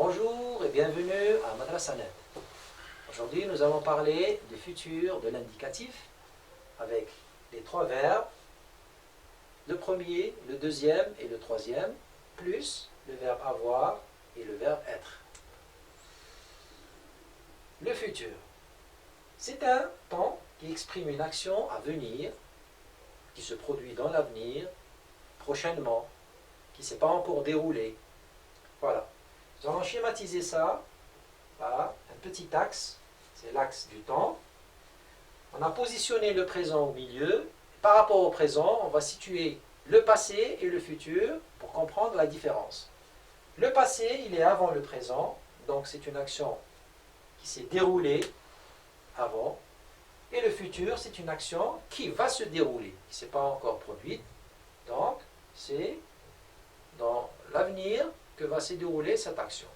Bonjour et bienvenue à Madrasanet. Aujourd'hui, nous allons parler du futur de l'indicatif avec les trois verbes, le premier, le deuxième et le troisième, plus le verbe avoir et le verbe être. Le futur, c'est un temps qui exprime une action à venir, qui se produit dans l'avenir, prochainement, qui ne s'est pas encore déroulé. Voilà. Nous allons schématiser ça par un petit axe, c'est l'axe du temps. On a positionné le présent au milieu. Par rapport au présent, on va situer le passé et le futur pour comprendre la différence. Le passé, il est avant le présent, donc c'est une action qui s'est déroulée avant. Et le futur, c'est une action qui va se dérouler, qui ne s'est pas encore produite. Donc, c'est dans l'avenir que va se dérouler cette action.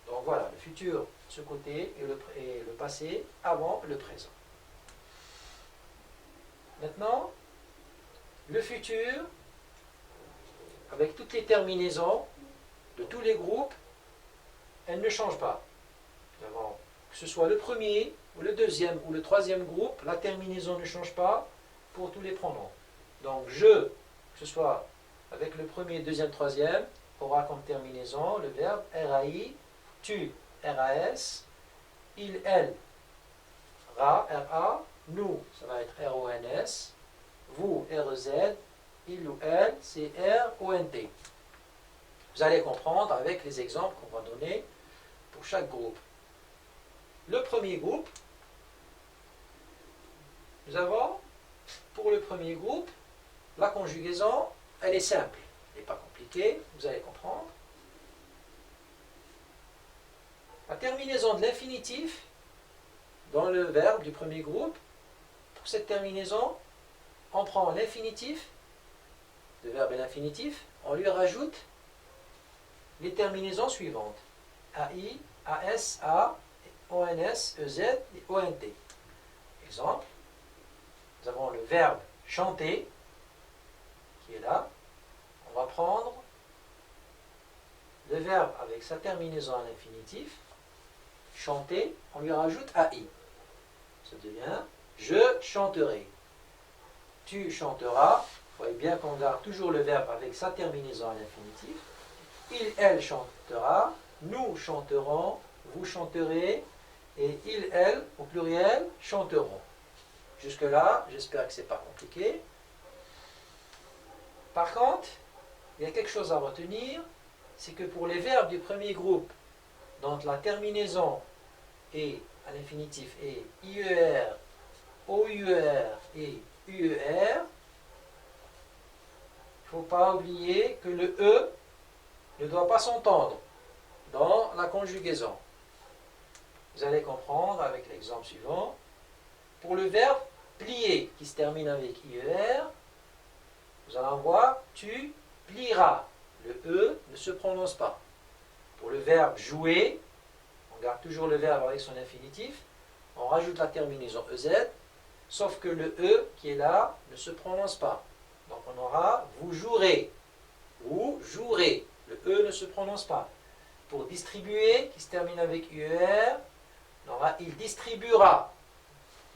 Donc voilà, le futur de ce côté et le passé avant le présent. Maintenant, le futur, avec toutes les terminaisons de tous les groupes, elles ne changent pas. Que ce soit le premier, ou le deuxième, ou le troisième groupe, la terminaison ne change pas pour tous les pronoms. Donc je, que ce soit avec le premier, deuxième, troisième, aura comme terminaison le verbe RAI, tu, RAS, il, elle, RA, RA, nous, ça va être RONS, vous, REZ, il ou elle, c'est RONT. Vous allez comprendre avec les exemples qu'on va donner pour chaque groupe. Le premier groupe, nous avons, pour le premier groupe, la conjugaison, elle est simple. Elle n'est pas compliquée, vous allez comprendre. La terminaison de l'infinitif dans le verbe du premier groupe, pour cette terminaison, on prend l'infinitif, le verbe et l'infinitif, on lui rajoute les terminaisons suivantes. AI, AS, A, ONS, EZ et ONT. Exemple, nous avons le verbe chanter qui est là. On va prendre le verbe avec sa terminaison à l'infinitif. Chanter, on lui rajoute AI. Ça devient je chanterai. Tu chanteras. Vous voyez bien qu'on garde toujours le verbe avec sa terminaison à l'infinitif. Il, elle chantera. Nous chanterons. Vous chanterez. Et il, elle, au pluriel, chanteront. Jusque-là, j'espère que ce n'est pas compliqué. Par contre, il y a quelque chose à retenir, c'est que pour les verbes du premier groupe, dont la terminaison est à l'infinitif est IER, OUER et UER, il ne faut pas oublier que le E ne doit pas s'entendre dans la conjugaison. Vous allez comprendre avec l'exemple suivant. Pour le verbe plier qui se termine avec IER, vous allez voir tu plieras. Le E ne se prononce pas. Pour le verbe jouer, on garde toujours le verbe avec son infinitif, on rajoute la terminaison EZ, sauf que le E qui est là ne se prononce pas. Donc on aura vous jouerez, vous jouerez. Le E ne se prononce pas. Pour distribuer, qui se termine avec UER, on aura il distribuera.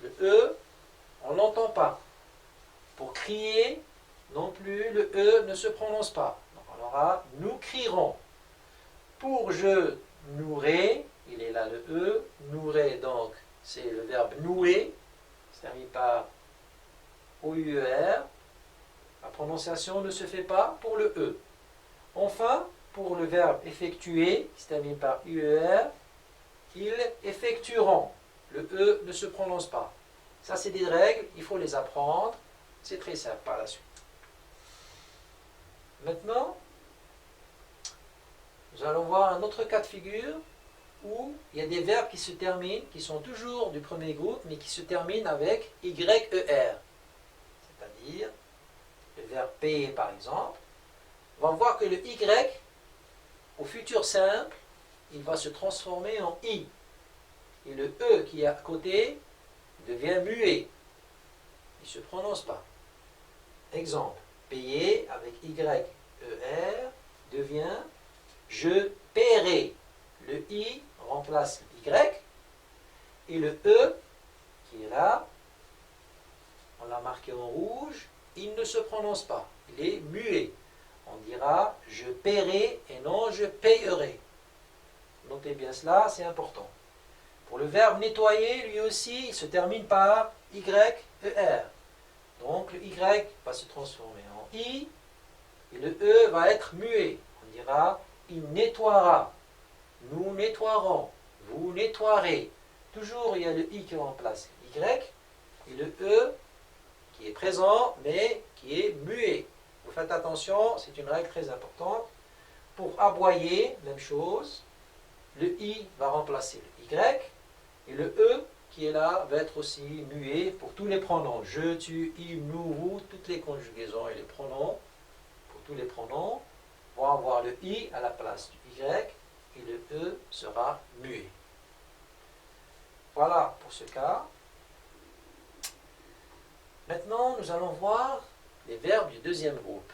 Le E, on ne l'entend pas. Pour crier, non plus, le E ne se prononce pas. Donc on aura nous crierons. Pour je nouerai, il est là le E, nouerai donc c'est le verbe nouer, c'est terminé par OUER. La prononciation ne se fait pas pour le E. Enfin, pour le verbe effectuer, qui se termine par UER, ils effectueront. Le E ne se prononce pas. Ça, c'est des règles, il faut les apprendre. C'est très simple par la suite. Maintenant, nous allons voir un autre cas de figure où il y a des verbes qui se terminent, qui sont toujours du premier groupe, mais qui se terminent avec YER. C'est-à-dire, le verbe payer par exemple. On va voir que le Y, au futur simple, il va se transformer en I. Et le E qui est à côté devient muet. Il ne se prononce pas. Exemple, payer avec YER devient je paierai. le I remplace le Y, et le E, qui est là, on l'a marqué en rouge, il ne se prononce pas, il est muet. On dira je paierai et non je payerai. Notez bien cela, c'est important. Pour le verbe nettoyer, lui aussi, il se termine par Y-E-R. Donc le Y va se transformer en I et le E va être muet. On dira il nettoiera, nous nettoierons, vous nettoierez. Toujours il y a le I qui remplace le Y et le E qui est présent mais qui est muet. Vous faites attention, c'est une règle très importante. Pour aboyer, même chose, le I va remplacer le Y et le E qui est là va être aussi muet pour tous les pronoms. Je, tu, il, nous, vous, toutes les conjugaisons et les pronoms. Pour tous les pronoms, vont avoir le I à la place du Y et le E sera muet. Voilà pour ce cas. Maintenant, nous allons voir les verbes du deuxième groupe.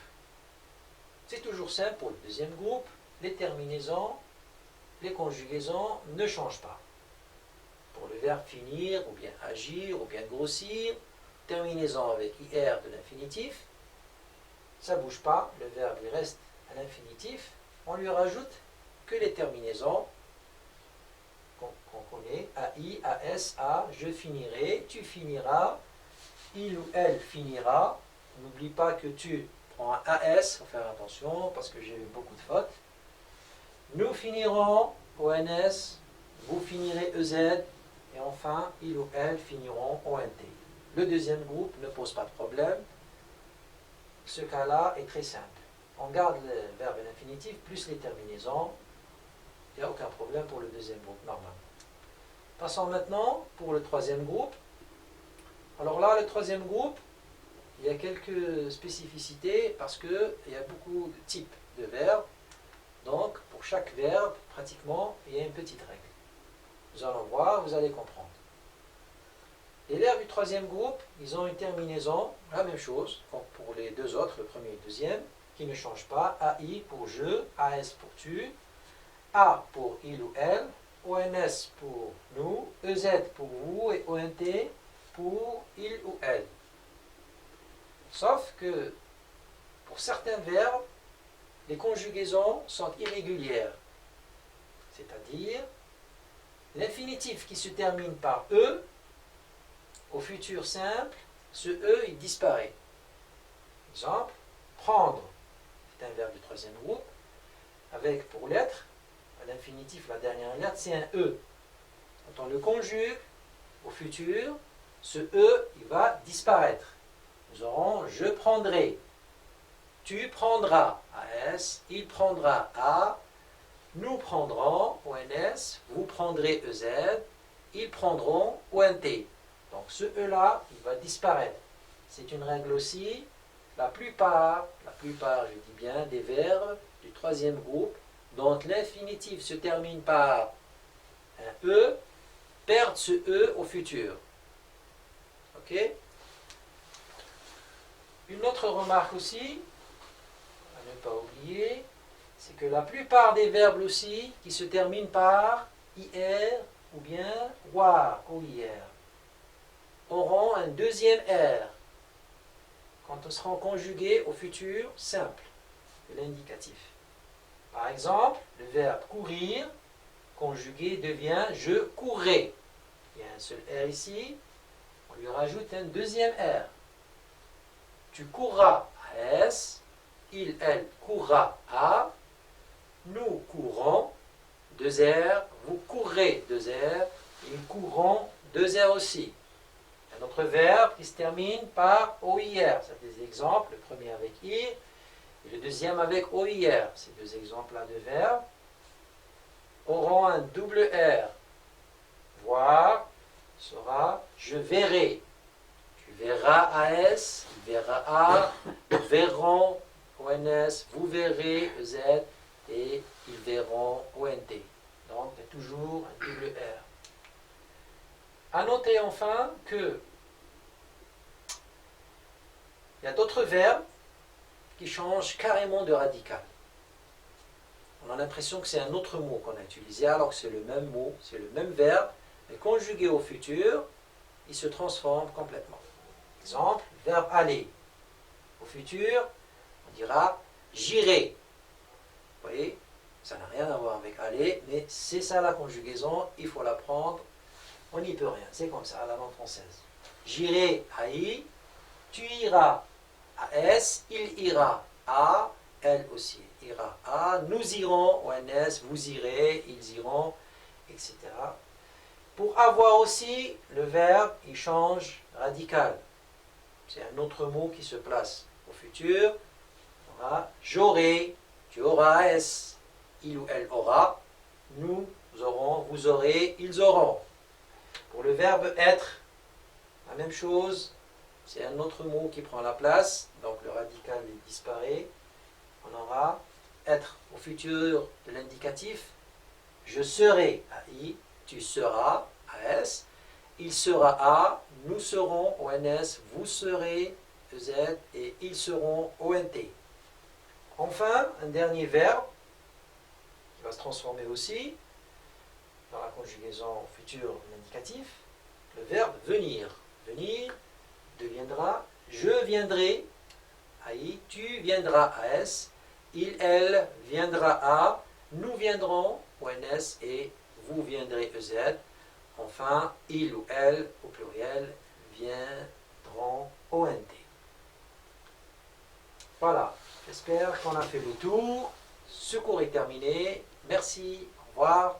C'est toujours simple pour le deuxième groupe. Les terminaisons, les conjugaisons ne changent pas. Pour le verbe finir, ou bien agir, ou bien grossir, terminaison avec IR de l'infinitif, ça ne bouge pas, le verbe il reste à l'infinitif. On lui rajoute que les terminaisons qu'on connaît, AI, AS, A, je finirai, tu finiras, il ou elle finira. N'oublie pas que tu prends un AS, il faut faire attention parce que j'ai eu beaucoup de fautes. Nous finirons, ONS, vous finirez EZ, et enfin, il ou elle finiront ONT. Le deuxième groupe ne pose pas de problème. Ce cas-là est très simple. On garde le verbe à l'infinitif plus les terminaisons. Il n'y a aucun problème pour le deuxième groupe, normal. Passons maintenant pour le troisième groupe. Alors là, le troisième groupe, il y a quelques spécificités parce qu'il y a beaucoup de types de verbes. Donc, pour chaque verbe, pratiquement, il y a une petite règle. Nous allons voir, vous allez comprendre. Les verbes du troisième groupe, ils ont une terminaison, la même chose, comme pour les deux autres, le premier et le deuxième, qui ne change pas. AI pour je, AS pour tu, A pour il ou elle, ONS pour nous, EZ pour vous et ONT pour il ou elle. Sauf que pour certains verbes, les conjugaisons sont irrégulières. C'est-à-dire, l'infinitif qui se termine par E, au futur simple, ce E, il disparaît. Exemple, prendre, c'est un verbe du troisième groupe, avec pour lettre, à l'infinitif, la dernière lettre, c'est un E. Quand on le conjugue, au futur, ce E, il va disparaître. Nous aurons je prendrai, tu prendras, AS, il prendra, A, nous prendrons, ONS, vous prendrez, EZ, ils prendront, ONT. Donc ce E-là, il va disparaître. C'est une règle aussi. La plupart, je dis bien, des verbes du troisième groupe, dont l'infinitif se termine par un E, perdent ce E au futur. Ok? Une autre remarque aussi, à ne pas oublier, c'est que la plupart des verbes aussi qui se terminent par IR ou bien WAR, OIR, auront un deuxième R quand ils seront conjugués au futur simple de l'indicatif. Par exemple, le verbe courir, conjugué devient je courrai. Il y a un seul R ici, on lui rajoute un deuxième R. Tu courras à S, il, elle courra à, nous courons, deux R, vous courrez, deux R, ils courront, deux R aussi. Un autre verbe qui se termine par OIR, c'est des exemples, le premier avec IR et le deuxième avec OIR. Ces deux exemples-là de verbes auront un double R. Voir sera je verrai. Tu verras AS, il verra A, nous verrons ONS, vous verrez EZ et ils verront ONT. Donc il y a toujours un double R. À noter enfin que il y a d'autres verbes qui changent carrément de radical. On a l'impression que c'est un autre mot qu'on a utilisé, alors que c'est le même mot, c'est le même verbe, mais conjugué au futur, il se transforme complètement. Exemple, verbe aller. Au futur, on dira j'irai. Vous voyez, ça n'a rien à voir avec aller, mais c'est ça la conjugaison, il faut l'apprendre. On n'y peut rien, c'est comme ça, la langue française. J'irai à I, tu iras à S, il ira à, elle aussi ira à, nous irons au NS, vous irez, ils iront, etc. Pour avoir aussi, le verbe, il change radical. C'est un autre mot qui se place au futur. On aura j'aurai, tu auras S, il ou elle aura, nous aurons, vous aurez, ils auront. Pour le verbe être, la même chose, c'est un autre mot qui prend la place, donc le radical disparaît. On aura être au futur de l'indicatif. Je serai à I, tu seras à S, il sera à, nous serons au NS, vous serez EZ et ils seront au NT. Enfin, un dernier verbe qui va se transformer aussi dans la conjugaison future de l'indicatif, le verbe venir. Venir deviendra je viendrai à I, tu viendras à S, il, elle viendra à, nous viendrons au NS et vous viendrez EZ. Enfin, il ou elle au pluriel viendront au NT. Voilà, j'espère qu'on a fait le tour. Ce cours est terminé. Merci, au revoir.